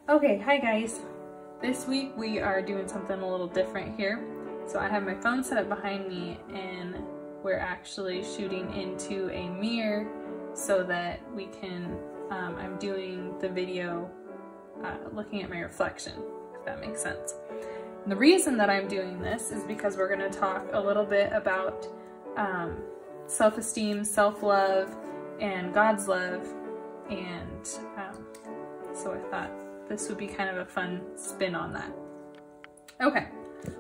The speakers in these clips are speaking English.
Okay, hi guys. This week we are doing something a little different here. So I have my phone set up behind me and we're actually shooting into a mirror so that we can, I'm doing the video looking at my reflection, if that makes sense. And the reason that I'm doing this is because we're going to talk a little bit about self-esteem, self-love, and God's love, and so I thought this would be kind of a fun spin on that. Okay,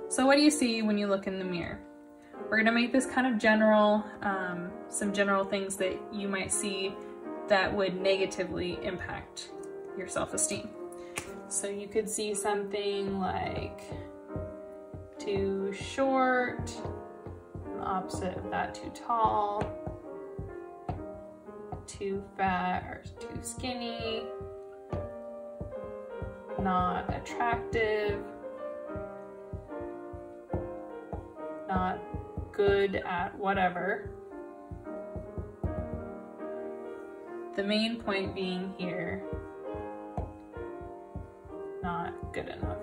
so what do you see when you look in the mirror? We're gonna make this kind of general, some general things that you might see that would negatively impact your self-esteem. So you could see something like too short, the opposite of that, too tall, too fat or too skinny, not attractive, not good at whatever. The main point being here, not good enough.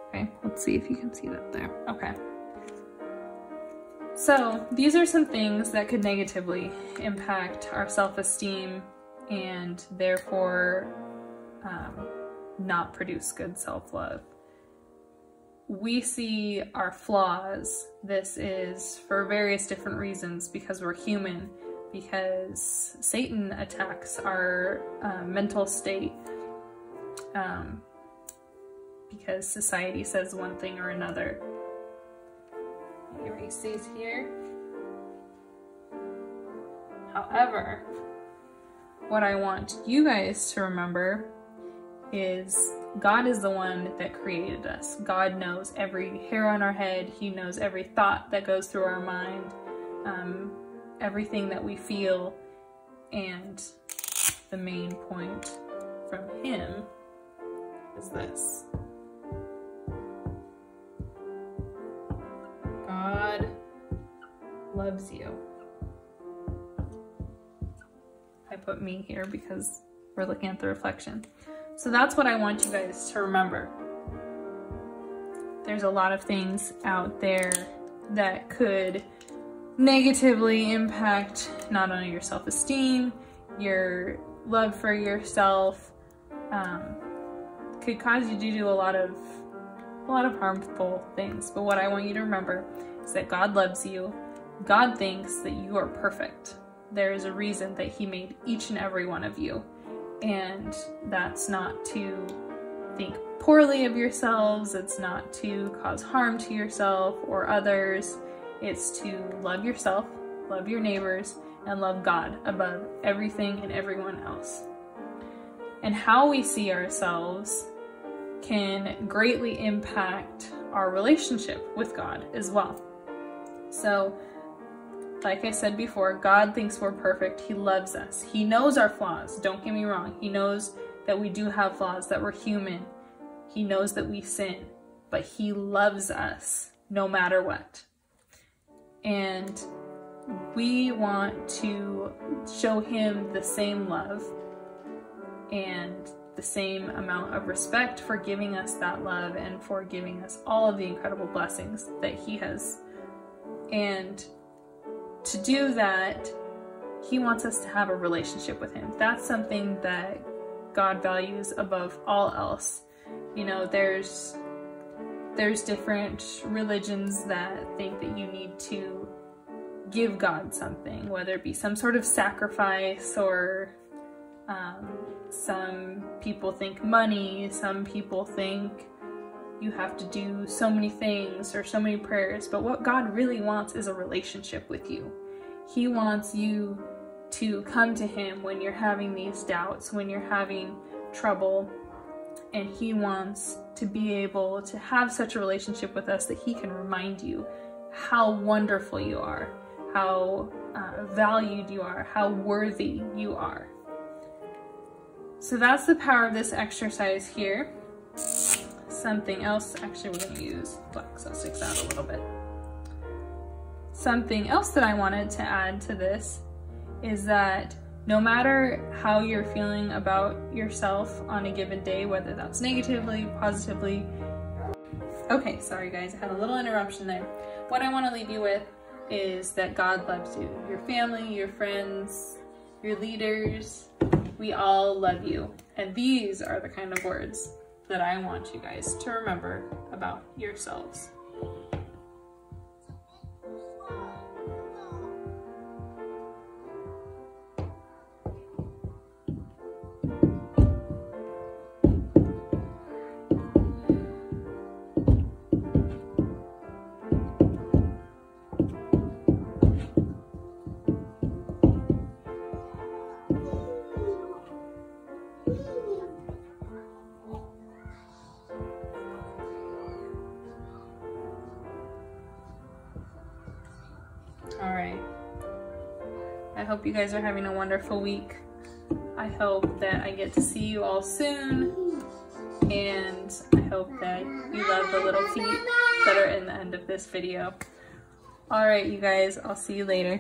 Okay, let's see if you can see that there. Okay. So these are some things that could negatively impact our self-esteem and therefore not produce good self-love. We see our flaws. This is for various different reasons, because we're human, because Satan attacks our mental state, because society says one thing or another. Erase these here. However, what I want you guys to remember is God is the one that created us. God knows every hair on our head. He knows every thought that goes through our mind, everything that we feel, and the main point from Him is this. God loves you. I put me here because we're looking at the reflection. So that's what I want you guys to remember. There's a lot of things out there that could negatively impact not only your self-esteem, your love for yourself, could cause you to do a lot of harmful things. But what I want you to remember is that God loves you. God thinks that you are perfect. There is a reason that He made each and every one of you. And that's not to think poorly of yourselves. It's not to cause harm to yourself or others. It's to love yourself, love your neighbors, and love God above everything and everyone else. And how we see ourselves can greatly impact our relationship with God as well. So, like I said before, God thinks we're perfect. He loves us. He knows our flaws. Don't get me wrong. He knows that we do have flaws, that we're human. He knows that we sin, but He loves us no matter what. And we want to show Him the same love and the same amount of respect for giving us that love and for giving us all of the incredible blessings that He has. And to do that, He wants us to have a relationship with Him. That's something that God values above all else. You know, there's different religions that think that you need to give God something, whether it be some sort of sacrifice, or some people think money, some people think you have to do so many things or so many prayers. But what God really wants is a relationship with you. He wants you to come to Him when you're having these doubts, when you're having trouble, and He wants to be able to have such a relationship with us that He can remind you how wonderful you are, how valued you are, how worthy you are. So that's the power of this exercise here. Something else, actually we're going to use black so it sticks out a little bit. Something else that I wanted to add to this is that No matter how you're feeling about yourself on a given day, whether that's negatively, positively. Okay, sorry guys, I had a little interruption there. What I want to leave you with is that God loves you. Your family, your friends, your leaders, we all love you. And these are the kind of words that I want you guys to remember about yourselves. All right. I hope you guys are having a wonderful week. I hope that I get to see you all soon. And I hope that you love the little feet that are in the end of this video. All right, you guys, I'll see you later.